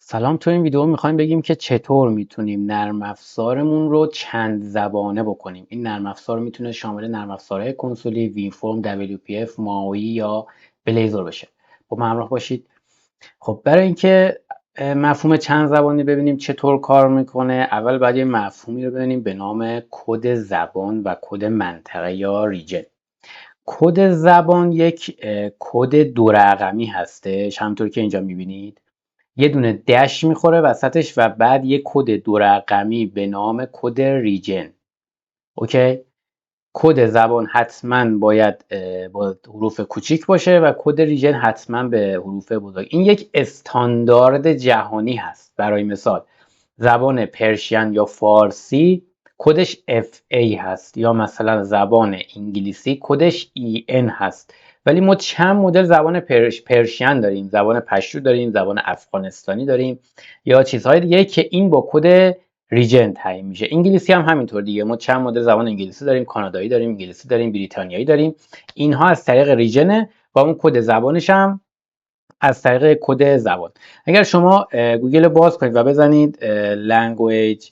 سلام. تو این ویدیو میخوایم بگیم که چطور میتونیم نرم افزارمون رو چند زبانه بکنیم. این نرم افزار میتونه شامل نرم افزارهای کنسولی، وی فرم، WPF، ماوی یا بلیزر بشه. خب همراه باشید. خب برای اینکه مفهوم چند زبانی ببینیم چطور کار میکنه، اول باید یه مفهومی رو ببینیم به نام کد زبان و کد منطقه یا ریجن. کد زبان یک کد دو رقمی هستش، همونطور که اینجا میبینید یه دونه دش میخوره وسطش و بعد یه کد دو رقمی به نام کد ریجن. اوکی. کد زبان حتما باید با حروف کوچیک باشه و کد ریجن حتما به حروف بزرگ. این یک استاندارد جهانی هست. برای مثال زبان پرشین یا فارسی کدش FA هست، یا مثلا زبان انگلیسی کدش EN هست. ولی ما چند مدل زبان پرشین داریم، زبان پشتو داریم، زبان افغانستانی داریم یا چیزهای دیگه که این با کد ریجن تعیین میشه. انگلیسی هم همینطور دیگه، ما چند مدل زبان انگلیسی داریم، کانادایی داریم، انگلیسی داریم، بریتانیایی داریم. اینها از طریق ریجنه و اون کد زبانش هم از طریق کد زبان. اگر شما گوگل باز کنید و بزنید language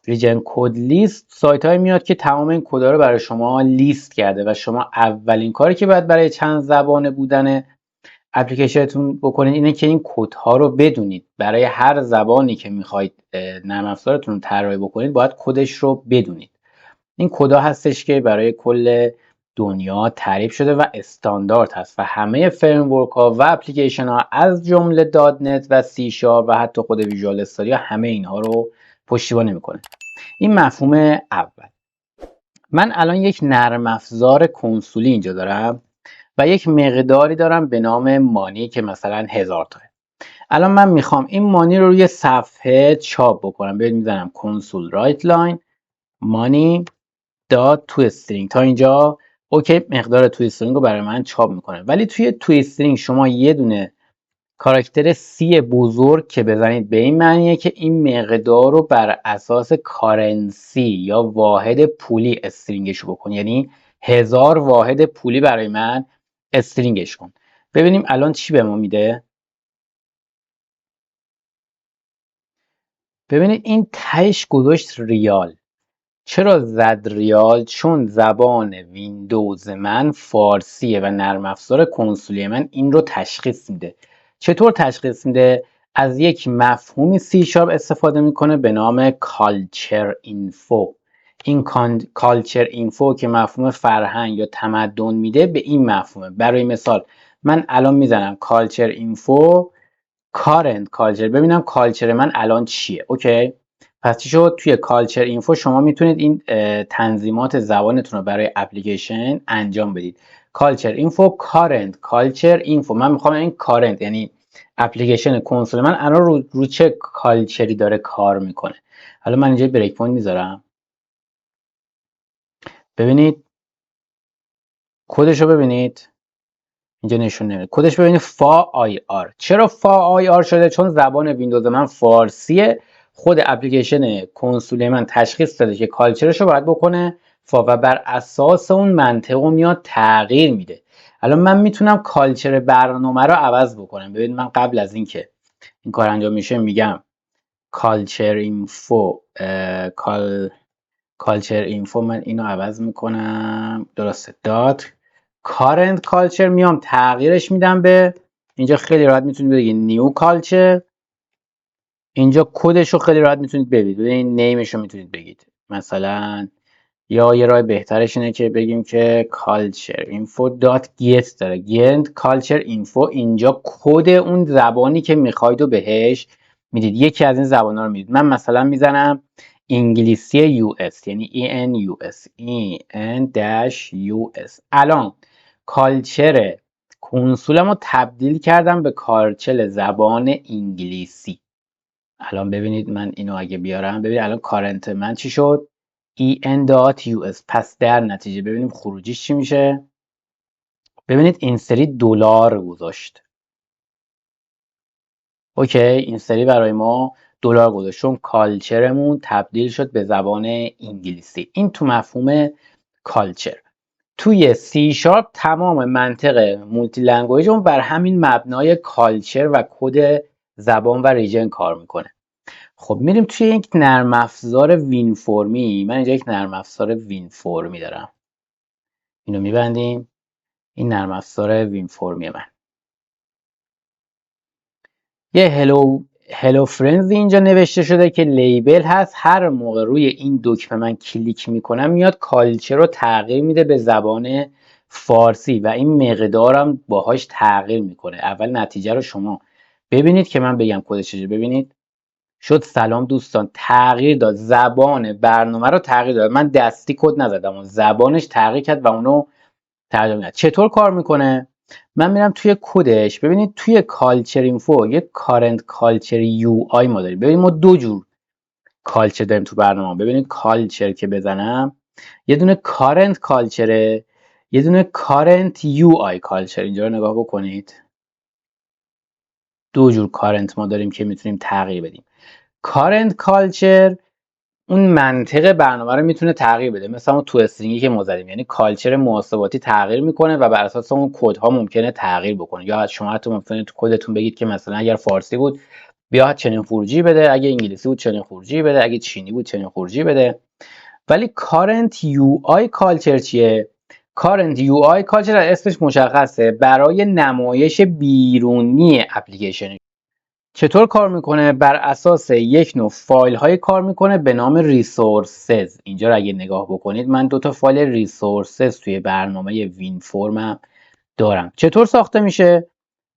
region code list، سایت های میاد که تمام این کدها رو برای شما لیست کرده و شما اولین کاری که باید برای چند زبانه بودن اپلیکیشنتون بکنید اینه که این کدها رو بدونید. برای هر زبانی که میخواید نرم افزارتون رو طراحی بکنید باید کدش رو بدونید. این کدا هستش که برای کل دنیا تعریف شده و استاندارد هست و همه فریم ها و اپلیکیشن ها از جمله دات نت و سی شارپ و حتی خود ویژوال استودیو همه اینها رو پشتیبانی میکنه. این مفهوم اول. من الان یک نرم افزار کنسولی اینجا دارم و یک مقداری دارم به نام مانی که مثلا 1000 تا. الان من میخوام این مانی رو روی صفحه چاپ بکنم. ببینید میزنم کنسول رایت لاین مانی داد تو استرینگ. تا اینجا اوکی، مقدار تو استرینگ رو برای من چاپ میکنه. ولی توی تو استرینگ شما یه دونه کاراکتر سی بزرگ که بزنید به این معنیه که این مقدار رو بر اساس کارنسی یا واحد پولی استرینگش بکن، یعنی 1000 واحد پولی برای من استرینگش کن. ببینیم الان چی به ما میده. ببینید این تهش گذاشت ریال. چرا زد ریال؟ چون زبان ویندوز من فارسیه و نرم افزار کنسولی من این رو تشخیص میده. چطور تشخیص میده؟ از یک مفهومی سی شارپ استفاده میکنه به نام کالچر اینفو. این کالچر اینفو که مفهوم فرهنگ یا تمدن میده به این مفهومه. برای مثال من الان میزنم کالچر اینفو کارنت کالچر، ببینم کالچر من الان چیه. اوکی. پس چی شد؟ توی کالچر اینفو شما میتونید این تنظیمات زبانتون رو برای اپلیکیشن انجام بدید. کالچر اینفو کارنت کالچر اینفو. من میخوام این کارنت یعنی اپلیکیشن کنسول من الان رو چه کالچری داره کار میکنه. حالا من اینجا بریک پوینت میذارم. ببینید کدش رو ببینید اینجا نشون نمیده. کدش ببینید فا آی آر. چرا فا آی آر شده؟ چون زبان ویندوز من فارسیه. خود اپلیکیشن کنسول من تشخیص داده که کالچرش رو باید بکنه فا و بر اساس اون منطق میاد تغییر میده. الان من میتونم کالچر برنامه رو عوض بکنم. ببینید من قبل از اینکه این کار انجام میشه میگم کالچر اینفو کالچر اینفو من اینو عوض میکنم. درسته. دات کارنت کالچر میام تغییرش میدم به اینجا. خیلی راحت میتونید بگید نیو کالچر. اینجا کدش رو خیلی راحت میتونید ببینید. ببینید نیمش رو میتونید بگید مثلا، یا یه راه بهترش اینه که بگیم که کالچر اینفو دات گیت داره گیت کالچر اینفو. اینجا کد اون زبانی که میخواید و بهش میدید. یکی از این زبان ها رو میدید. من مثلا میزنم انگلیسی یو اس، یعنی EN-US. الان کالچر کنسولم رو تبدیل کردم به کالچر زبان انگلیسی. الان ببینید من اینو اگه بیارم، ببینید الان کارنت من چی شد؟ EN.US. پس در نتیجه ببینیم خروجیش چی میشه. ببینید این سری دلار گذاشت. اوکی، این سری برای ما دلار گذاشت چون کالچرمون تبدیل شد به زبان انگلیسی. این تو مفهوم کالچر. توی سی شارپ تمام منطق مولتی لنگویج اون بر همین مبنای کالچر و کد زبان و ریجن کار میکنه. خب میریم توی یک نرم افزار وین فرمی. من اینجا یک نرم افزار وین فرمی دارم، اینو میبندیم. این نرم افزار وین فرمی من یه هلو فرندز اینجا نوشته شده که لیبل هست. هر موقع روی این دکمه من کلیک میکنم میاد کالچر رو تغییر میده به زبان فارسی و این مقدارم باهاش تغییر میکنه. اول نتیجه رو شما ببینید که من بگم کدش چجوری. ببینید شد سلام دوستان، تغییر داد، زبان برنامه رو تغییر داد. من دستی کد نزدم، زبانش تغییر کرد و اونو ترجمه کرد. چطور کار میکنه؟ من میرم توی کدش. ببینید توی کالچر اینفو یک کارنت کالچر یو آی ما داریم. ببینید ما دو جور کالچر داریم تو برنامه. ببینید کالچر که بزنم یه دونه کارنت کالچره، یه دونه کارنت یو آی کالچر. اینجا رو نگاه بکنید، دو جور کارنت ما داریم که میتونیم تغییر بدیم. کارنت کالچر اون منطق برنامه رو میتونه تغییر بده، مثلا اون تو استرینگی که ما زدیم، یعنی کالچر محاسباتی تغییر میکنه و بر اساس اون کدها ممکنه تغییر بکنه. یا شما حتی ممکنه تو کدتون بگید که مثلا اگر فارسی بود بیا چنین خروجی بده، اگه انگلیسی بود چنین خروجی بده، اگه چینی بود چنین خروجی بده. ولی کارنت یو آی کالچر چیه؟ کارنت یو آی کالچر اسمش مشخصه، برای نمایش بیرونی اپلیکیشن. چطور کار میکنه؟ بر اساس یک نوع فایل های کار میکنه به نام ریسورسز. اینجا رو اگه نگاه بکنید من دو تا فایل ریسورسز توی برنامه وین فرمم دارم. چطور ساخته میشه؟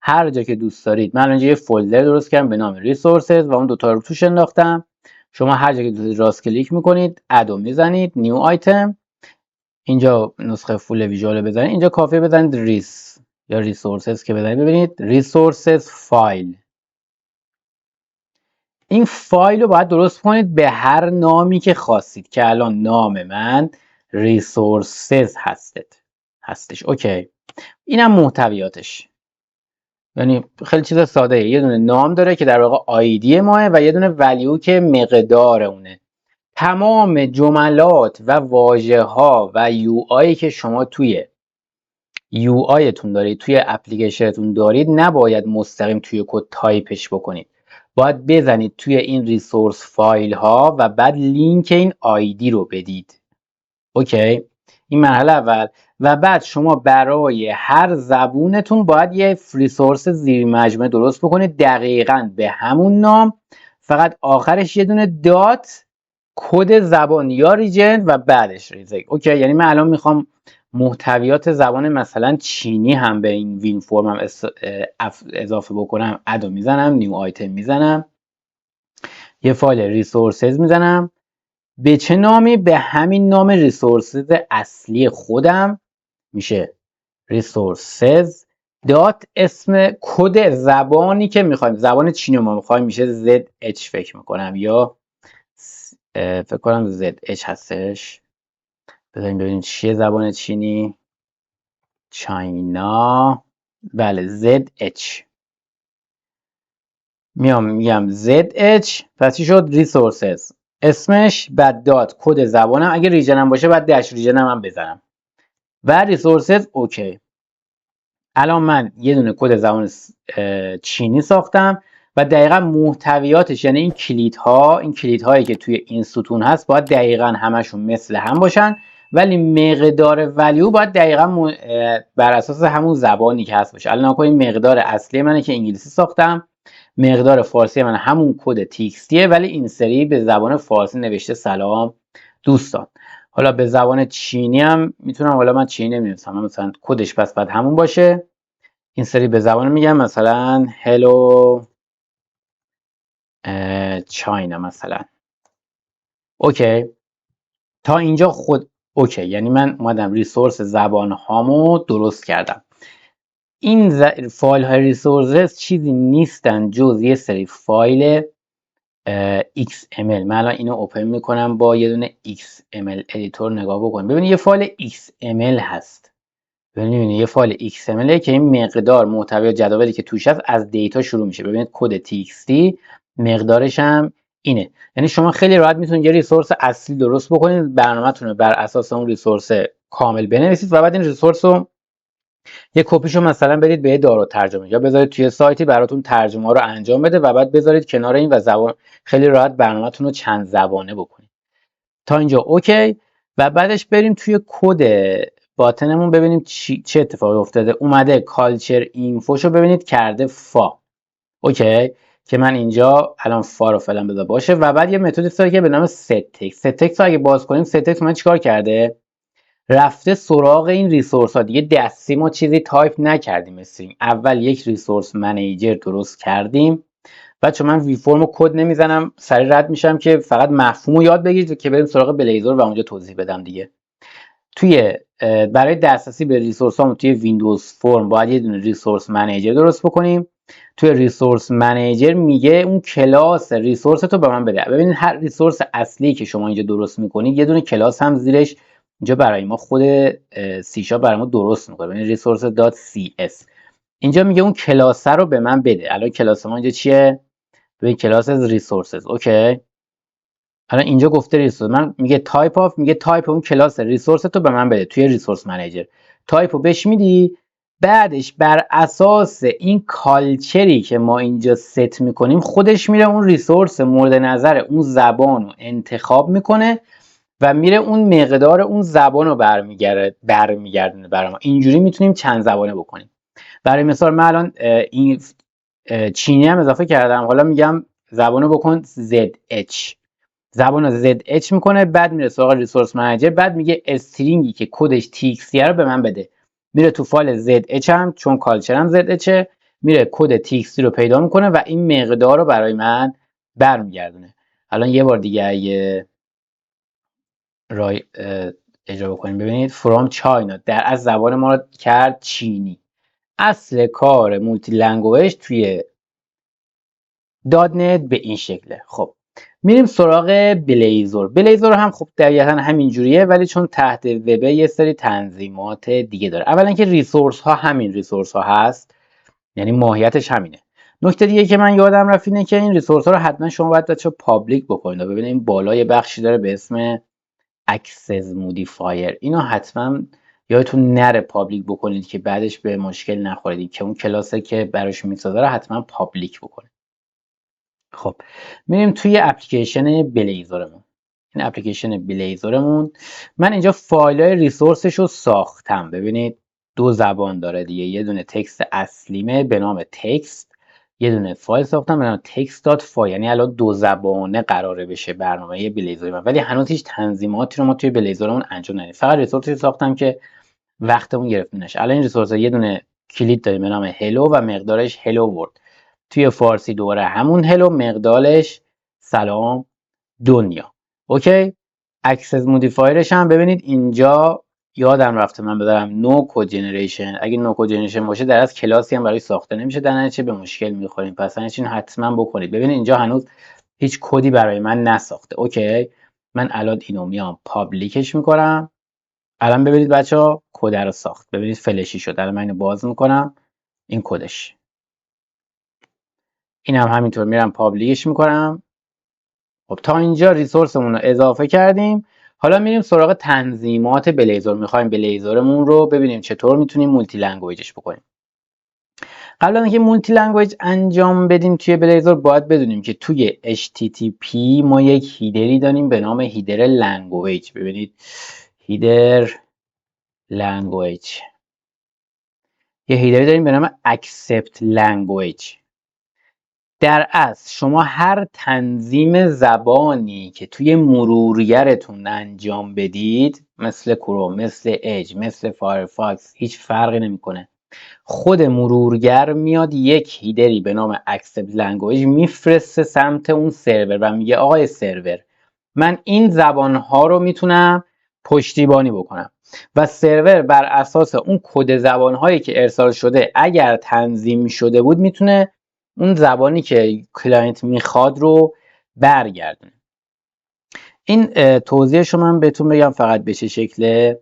هر جا که دوست دارید، من اینجا یه فولدر درست کردم به نام ریسورسز و اون دوتا رو توش انداختم. شما هر جا که دوست دارید راست کلیک میکنید، ادو میزنید، نیو آیتم، اینجا نسخه فول ویژوال بزنید، اینجا کافیه بزنید ریس یا ریسورسز که بزنید. ببینید ریسورسز فایل. این فایل رو باید درست کنید به هر نامی که خواستید که الان نام من ریسورسز هستش. اوکی، اینم محتویاتش. یعنی خیلی چیز ساده ایه. یه دونه نام داره که در واقع آیدی ماه و یه دونه ولیو که مقدار اونه. تمام جملات و واژه ها و یو آی که شما توی یو آیتون دارید، توی اپلیکیشنتون دارید، نباید مستقیم توی کد تایپش بکنید. باید بزنید توی این ریسورس فایل ها و بعد لینک این آیدی رو بدید. اوکی، این مرحله اول. و بعد شما برای هر زبونتون باید یه ریسورس زیر مجموعه درست بکنید دقیقاً به همون نام، فقط آخرش یه دونه دات، کد زبان یا ریجن و بعدش ریزک. اوکی، یعنی من الان میخوام محتویات زبان مثلا چینی هم به این وین فرمم اضافه بکنم. ادو میزنم، نیو آیتم میزنم، یه فایل ریسورسز میزنم. به چه نامی؟ به همین نام ریسورسز اصلی خودم میشه ریسورسز دات اسم کد زبانی که میخوایم، زبان چینی ما میخوایم میشه ZH فکر میکنم، یا فکر کنم ZH هستش. بذاریم ببینیم چیه زبان چینی. چاینا، بله ZH. میگم ZH، پس چی شد؟ ریسورسز اسمش، بعد دات کد زبانم، اگه ریجنم باشه بعد داش ریجنم هم بزنم و ریسورسز. اوکی، الان من یه دونه کد زبان چینی ساختم و دقیقا محتویاتش، یعنی این کلیدهایی که توی این ستون هست باید دقیقا همشون مثل هم باشن، ولی مقدار ولیو باید دقیقا بر اساس همون زبانی که هست باشه. الان این مقدار اصلی منه که انگلیسی ساختم، مقدار فارسی من همون کد تکستیه ولی این سری به زبان فارسی نوشته سلام دوستان. حالا به زبان چینی هم میتونم، حالا من چینی نمی‌نویسم، مثلا کدش پس بعد همون باشه. این سری به زبان میگم مثلا هلو چاینا مثلا. اوکی، تا اینجا خود اوکی، یعنی من اومدم ریسورس زبان هامو درست کردم. این فایل های ریسورسز چیزی نیستن جز یه سری فایل XML. من الان اینو اوپن میکنم با یه دونه XML ادیتور، نگاه بکنیم. ببینید یه فایل XML هست. ببینید یه فایل XML که این مقدار محتوی جداولی که توش هست از دیتا شروع میشه. ببینید کد TXT مقدارش هم اینه. یعنی شما خیلی راحت میتونید یه ریسورس اصلی درست بکنید، برنامه‌تون رو بر اساس اون ریسورس کامل بنویسید و بعد این ریسورس رو یه کپیشو مثلا بدید به یه دارالترجمه یا بذارید توی سایتی براتون ترجمه رو انجام بده و بعد بذارید کنار این و زبان خیلی راحت برنامه‌تون رو چند زبانه بکنید. تا اینجا اوکی. و بعدش بریم توی کد باتنمون ببینیم چه اتفاقی افتاده. اومده کالچر اینفوشو ببینید کرده فا. اوکی، که من اینجا الان فا رو فعلا بذار باشه. و بعد یه متدی داره که به نام setText رو اگه باز کنیم setText من چیکار کرده؟ رفته سراغ این ریسورس ها. دیگه دستی ما چیزی تایپ نکردیم، مثل اول یک ریسورس منیجر درست کردیم. بچه من وی فرم و کد نمیزنم، سریع رد میشم که فقط مفهوم رو یاد بگیرید که بریم سراغ بلیزر و اونجا توضیح بدم دیگه. توی برای دسترسی به ریسورس هامون توی ویندوز فرم باید یه دونه ریسورس منیجر درست بکنیم. توی ریسورس منیجر میگه اون کلاس ریسورس تو به من بده. ببینید هر ریسورس اصلی که شما اینجا درست میکنید یه دونه کلاس هم زیرش اینجا برای ما خود سی شارپ برای ما درست میکنه. ببینید ریسورس دات سی اس اینجا میگه اون کلاس رو به من بده. الان کلاس ما اینجا چیه؟ ببین کلاس ریسورسز. اوکی، الان اینجا گفته ریسورس، من میگه تایپ آف، میگه تایپ اون کلاس ریسورس تو به من بده توی ریسورس منیجر. تایپ رو بهش میدی، بعدش بر اساس این کالچری که ما اینجا ست میکنیم خودش میره اون ریسورس مورد نظر اون زبان رو انتخاب میکنه و میره اون مقدار اون زبان رو برمیگردونه برای ما. اینجوری میتونیم چند زبانه بکنیم. برای مثال من الان این چینی هم اضافه کردم، حالا میگم زبانو بکن ZH، زبان رو ZH میکنه، بعد میره سراغ ریسورس منیجر، بعد میگه استرینگی که کدش TXT رو به من بده. میره تو فایل ZH هم چون کالچرم ZH میره کد TXT رو پیدا میکنه و این مقدار رو برای من برمیگردونه. الان یه بار دیگه اگه رای اجرا بکنیم ببینید from China در از زبان ما رو کرد چینی. اصل کار مولتی لنگویج توی دات نت به این شکله. خب میریم سراغ بلیزر هم خب دقیقا همین جوریه، ولی چون تحت وبه یه سری تنظیمات دیگه داره. اولا که ریسورس ها همین ریسورس ها هست، یعنی ماهیتش همینه. نکته دیگه که من یادم رفت اینه که این ریسورس ها رو حتما شما باید بچه‌ها پابلیک بکنید. ببینید این بالا یه بخشی داره به اسم اکسس مودیفایر، اینو حتما یادتون نره پابلیک بکنید که بعدش به مشکل نخورید که اون کلاسی که براش میسازه رو حتما پابلیک بکنید. خب میریم توی اپلیکیشن بلیزرمون. این اپلیکیشن بلیزرمون من اینجا فایل های ریسورسش رو ساختم. ببینید دو زبان داره دیگه، یه دونه تکست اصلیمه به نام تکست، یه دونه فایل ساختم به نام text.file، یعنی الان دو زبانه قراره بشه برنامه بلیزر من، ولی هنوز هیچ تنظیماتی رو ما توی بلیزرمون انجام ندادیم، فقط ریسورسی ساختم که وقتمون گرفته نشه. الان این ریسورس یه دونه کلید داریم به نام هلو و مقدارش هلو ورد. توی فارسی دوباره همون هلو، مقدارش سلام دنیا. اوکی. اکسس مودیفایرش هم ببینید اینجا یادم رفته من بذارم نو کد جنریشن. اگه نو کد جنریشن باشه در از کلاسی هم برای ساخته نمیشه، در نتیجه به مشکل میخوریم. پس این حتما بکنید. ببینید اینجا هنوز هیچ کدی برای من نساخته. اوکی، من الان اینو میام پابلیکش میکنم. الان ببینید بچه‌ها کد رو ساخت. ببینید فلشی شد. الان من اینو باز میکنم، این کدش. اینم همینطور میرم پابلیکش میکنم. خب تا اینجا ریسورسمون رو اضافه کردیم. حالا میریم سراغ تنظیمات بلیزر. میخوایم بلیزرمون رو ببینیم چطور میتونیم مولتی لنگویجش بکنیم. قبل از اینکه مولتی لنگویج انجام بدیم توی بلیزر باید بدونیم که توی HTTP ما یک هیدری داریم به نام هیدر لنگویج. ببینید هیدر لنگویج، یه هیدری داریم به نام accept language. در اصل شما هر تنظیم زبانی که توی مرورگرتون انجام بدید، مثل کروم، مثل اج، مثل فایرفاکس، هیچ فرقی نمیکنه. خود مرورگر میاد یک هیدری به نام accept language میفرسته سمت اون سرور و میگه آقای سرور من این زبانها رو میتونم پشتیبانی بکنم و سرور بر اساس اون کد زبانهایی که ارسال شده اگر تنظیم شده بود میتونه اون زبانی که کلاینت میخواد رو برگردونه. این توضیحش رو من بهتون بگم فقط به چه شکله.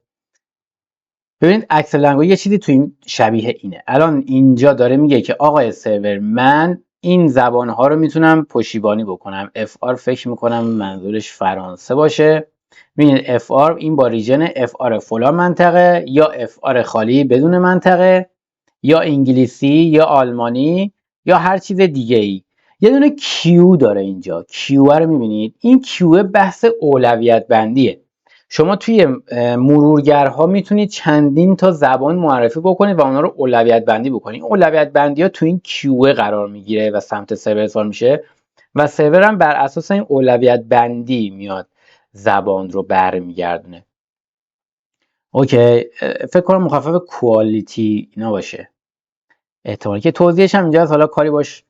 ببینید اکسل لنگویج یه چیزی تو این شبیه اینه. الان اینجا داره میگه که آقای سرور من این زبانها رو میتونم پشتیبانی بکنم. FR فکر میکنم منظورش فرانسه باشه. ببینید FR این با ریژن FR فلان منطقه، یا FR خالی بدون منطقه، یا انگلیسی یا آلمانی یا هر چیز دیگه ای. یه دونه کیو داره اینجا. کیو رو میبینید؟ این کیو بحث اولویت بندیه. شما توی مرورگرها میتونید چندین تا زبان معرفی بکنید و اونا رو اولویت بندی بکنید. این اولویت بندی ها تو این کیو قرار میگیره و سمت سرور ارسال میشه و سرور هم بر اساس این اولویت بندی میاد زبان رو برمیگردونه. اوکی، فکر کنم مخفف کوالیتی اینا باشه احتمالی که توضیحش هم اینجا هست، حالا کاری باش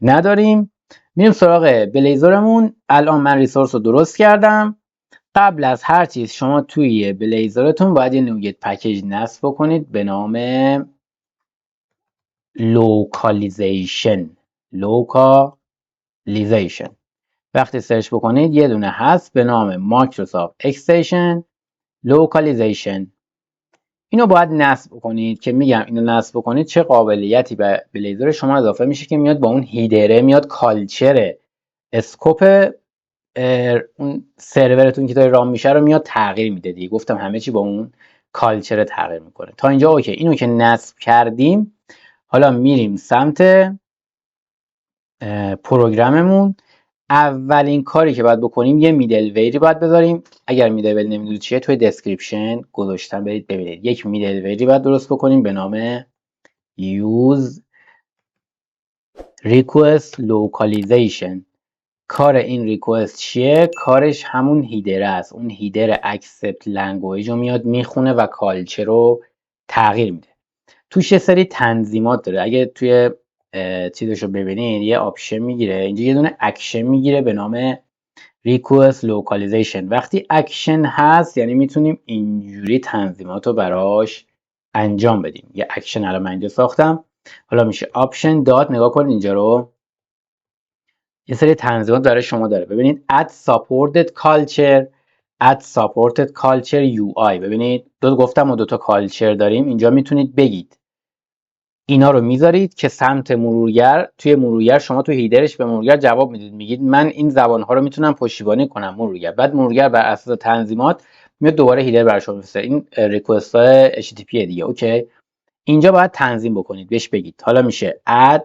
نداریم. میریم سراغ بلیزرمون. الان من ریسورس رو درست کردم. قبل از هر چیز شما توی بلیزرتون باید یه نوگت پکیج نصب بکنید به نام لوکالیزیشن. وقتی سرچ بکنید یه دونه هست به نام مایکروسافت اکستنشن لوکالیزیشن. اینو باید نصب کنید که میگم اینو نصب کنید چه قابلیتی به بلیزر شما اضافه میشه که میاد با اون هیدره میاد کالچر اسکوپ اون سرورتون که داره رام میشه رو میاد تغییر میده دیگه. گفتم همه چی با اون کالچر تغییر میکنه. تا اینجا اوکی. اینو که نصب کردیم حالا میریم سمت پروگراممون. اولین کاری که باید بکنیم یه میدل ویری باید بذاریم. اگر میدل ویری نمیدونید چیه توی دسکریپشن گذاشتم برید ببینید. یک میدل ویری باید درست بکنیم به نام use request localization. کار این ریکوست چیه؟ کارش همون هیدر است. اون هیدر accept language رو میاد میخونه و کالچر رو تغییر میده. توش یه سری تنظیمات داره. اگه توی چیزشو ببینید یه آپشن میگیره اینجا، یه دونه اکشن میگیره به نام request localization. وقتی اکشن هست یعنی میتونیم اینجوری تنظیمات رو براش انجام بدیم. یه اکشن الان من اینجا ساختم. حالا میشه آپشن داد. نگاه کنید اینجا رو، یه سری تنظیمات برای شما داره. ببینید add supported culture UI. ببینید گفتم و دو تا کالچر داریم. اینجا میتونید بگید اینا رو میذارید که سمت مرورگر، توی مرورگر شما توی هیدرش به مرورگر جواب میدید، میگید من این زبان‌ها رو میتونم پشتیبانی کنم مرورگر. بعد مرورگر بر اساس تنظیمات میاد دوباره هیدر برای شما میفرسته. این ریکوست های HTTP دیگه. اوکی، اینجا باید تنظیم بکنید، بهش بگید. حالا میشه add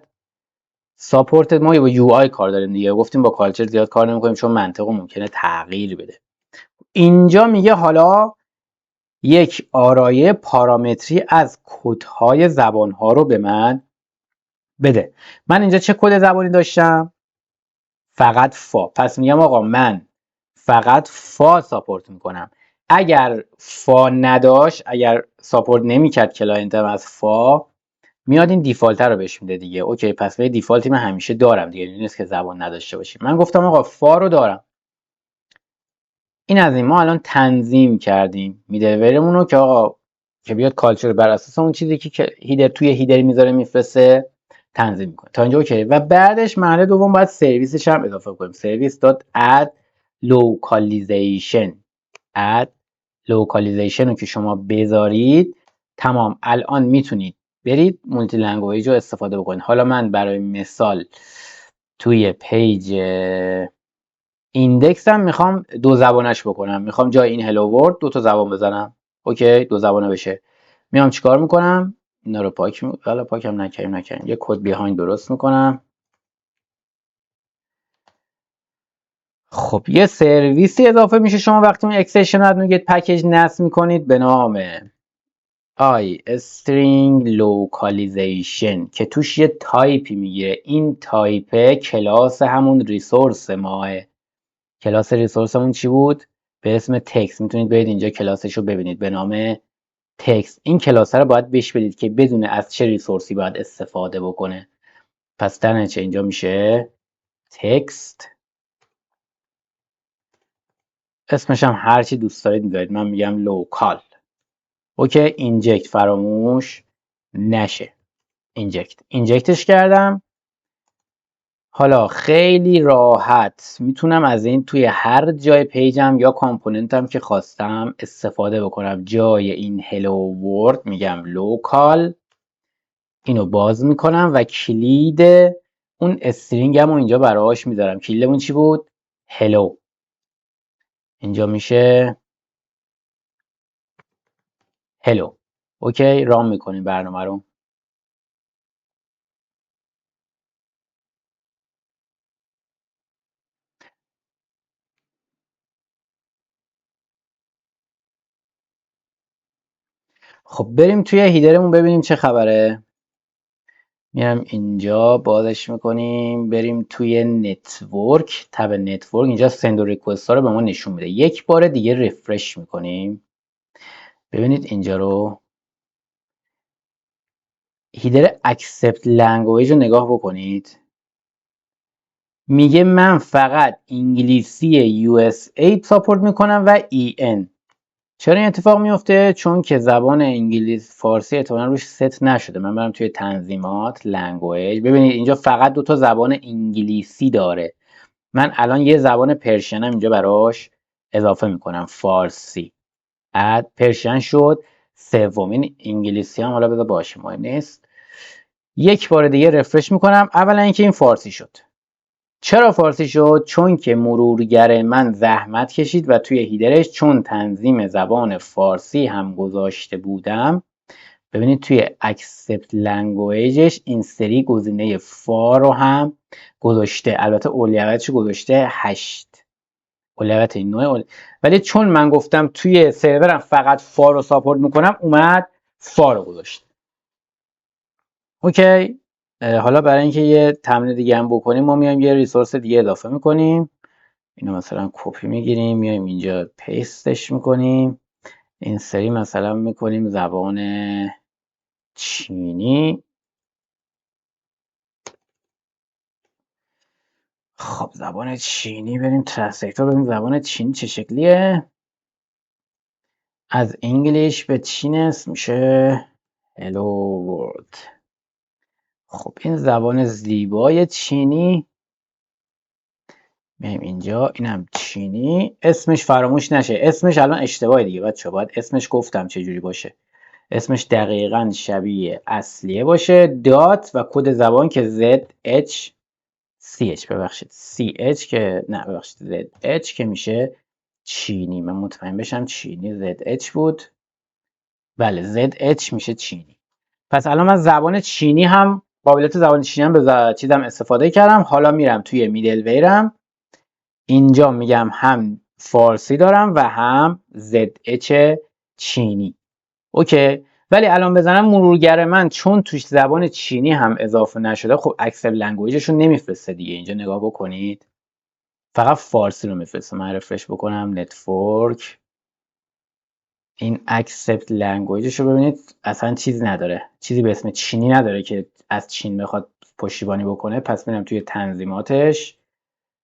supported. ما با UI کار داریم دیگه، گفتیم با کالچر زیاد کار نمی‌کنیم چون منطق ممکنه تغییر بده. اینجا میگه حالا یک آرایه پارامتری از کدهای زبان‌ها رو به من بده. من اینجا چه کد زبانی داشتم؟ فقط فا. پس میگم آقا من فقط فا ساپورت میکنم. اگر فا نداشت، اگر ساپورت نمیکرد کلاینتم از فا، میاد این دیفالت رو بهش میده دیگه. اوکی، پس به دیفالتی من همیشه دارم دیگه، نیست که زبان نداشته باشیم. من گفتم آقا فا رو دارم. این از این. ما الان تنظیم کردیم میدلویرمون رو که آقا که بیاد کالچر بر اساس اون چیزی که هیدر توی هیدر میذاره میفرسته تنظیم میکنه. تا اینجا اوکی. و بعدش مرحله دوم باید سرویسش هم اضافه کنیم. سرویس دات add localization. add localization رو که شما بذارید تمام. الان میتونید برید مولتی لنگویج رو استفاده بکنید. حالا من برای مثال توی پیج ایندکس هم میخوام دو زبانش بکنم. میخوام جای این هلو ورد دو تا زبان بزنم. اوکی، دو زبانه بشه. میام چیکار میکنم؟ اینا رو پاکم نکردیم. یه کد بیهایند درست میکنم. خب یه سرویسی اضافه میشه شما وقتی اون اکستنشن رو نوگت پکیج نصب میکنید به نام string localization که توش یه تایپی میگیره. این تایپ کلاس همون ریسورس ماه. کلاس ریسورسمون چی بود؟ به اسم تکست. میتونید برید اینجا کلاسش رو ببینید به نام تکست. این کلاس رو باید بهش بدید که بدونه از چه ریسورسی باید استفاده بکنه. پس در نتیجه اینجا میشه تکست. اسمش هم هر چی دوست دارید میذارید. من میگم لوکال. اوکی، اینجکت فراموش نشه. اینجکتش کردم. حالا خیلی راحت میتونم از این توی هر جای پیجم یا کامپوننتم که خواستم استفاده بکنم. جای این هلو ورد میگم لوکال، اینو باز میکنم و کلید اون استرینگم رو اینجا براش میذارم. کلیدمون چی بود؟ هلو. اینجا میشه هلو. اوکی، رام میکنیم برنامه رو. خب بریم توی هیدرمون ببینیم چه خبره. میام اینجا بازش میکنیم، بریم توی نتورک، تب نتورک. اینجا سند و ریکوست ها رو به ما نشون میده. یک بار دیگه رفرش میکنیم. ببینید اینجا رو، هیدر اکسپت لنگویج رو نگاه بکنید. میگه من فقط انگلیسی USA ساپورت میکنم و EN. چرا این اتفاق میفته؟ چون که زبان انگلیس فارسی احتمالاً روش ست نشده. من برم توی تنظیمات لنگویج، ببینید اینجا فقط 2 تا زبان انگلیسی داره. من الان یه زبان پرشنم اینجا براش اضافه میکنم، فارسی. اد پرشن شد. سومین انگلیسی هم حالا بذار باشه، مهم نیست. یک بار دیگه رفرش میکنم. اولا اینکه این فارسی شد. چرا فارسی شد؟ چون که مرورگر من زحمت کشید و توی هیدرش چون تنظیم زبان فارسی هم گذاشته بودم، ببینید توی اکسپت لنگویجش این سری گزینه فا رو هم گذاشته. البته اولویتش گذاشته 8، اولویت این نوع ولی چون من گفتم توی سرورم فقط فا رو ساپورت میکنم، اومد فا رو گذاشت. اوکی. حالا برای اینکه یه تمرین دیگه هم بکنیم، ما میایم یه ریسورس دیگه اضافه میکنیم. اینو مثلا کپی میگیریم، میایم اینجا پیستش میکنیم. این سری مثلا میکنیم زبان چینی. خب زبان چینی، بریم ترنسلیتور ببینیم زبان چینی چه شکلیه. از انگلیش به چینس میشه Hello World. خب این زبان زیبای چینی. میایم اینجا، اینم چینی. اسمش فراموش نشه، اسمش الان اشتباهه دیگه بچه‌ها، باید اسمش گفتم چه جوری باشه. اسمش دقیقاً شبیه اصلیه باشه. دات و کد زبان که ZHCH، ببخشید CH که نه، ببخشید ZH که میشه چینی. من مطمئن بشم چینی ZH بود. بله ZH میشه چینی. پس الان من زبان چینی هم، قابلیت زبان چینی هم به چیزم استفاده کردم. حالا میرم توی میدل ویرم، اینجا میگم هم فارسی دارم و هم ZH چینی. اوکی. ولی الان بزنم مرورگر من چون توش زبان چینی هم اضافه نشده، خب اکسپت لنگویجش رو نمیفرسته دیگه. اینجا نگاه بکنید، فقط فارسی رو میفرسته. من رفرش بکنم نتورک، این اکسپت لنگویجش رو ببینید اصلا چیز نداره، چیزی به اسم چینی نداره که از چین بخواد پشتیبانی بکنه. پس میرم توی تنظیماتش،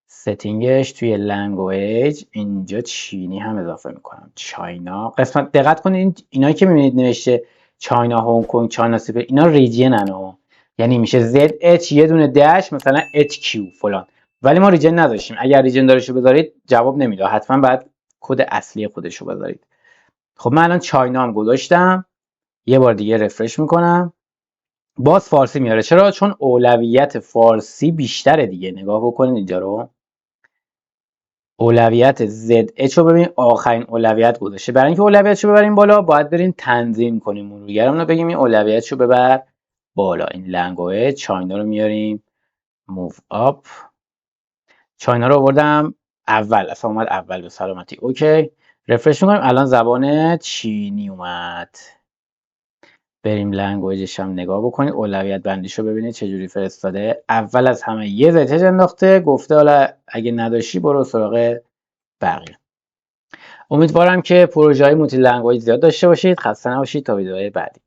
ستینگش، توی لنگویج، اینجا چینی هم اضافه میکنم. چاینا. قسمت دقت کنید، اینایی که میبینید نوشته چاینا، هنگ کنگ، چاینا سیبر، اینا ریجن انو، یعنی میشه ZH یه دونه داش مثلا HQ فلان. ولی ما ریجن نذاشتیم. اگر ریجن دارشو بذارید جواب نمیده، حتما باید کد اصلی خودشو بذارید. خب من الان چاینا هم گذاشتم. یه بار دیگه رفرش میکنم، باز فارسی میاره. چرا؟ چون اولویت فارسی بیشتره دیگه. نگاه بکنید اینجا رو، اولویت ZH رو ببین، آخرین اولویت گذاشته. برای اینکه اولویتشو ببریم بالا، باید بریم تنظیم کنیم. مرورگرمون رو بگیم این اولویتشو ببر بالا. این لنگویج چاینا رو میاریم موو آپ. چاینا رو آوردم اول، اصلا اومد اول به سلامتی. اوکی. رفرش میکنیم، الان زبان چینی اومد. بریم لنگویجش هم نگاه بکنید، اولویت بندیش رو ببینید چجوری فرستاده. اول از همه یه ZH انداخته، گفته حالا اگه نداشتی برو سراغ بقیه. امیدوارم که پروژه های مولتی لنگویج زیاد داشته باشید. خسته نباشید تا ویدیوهای بعدی.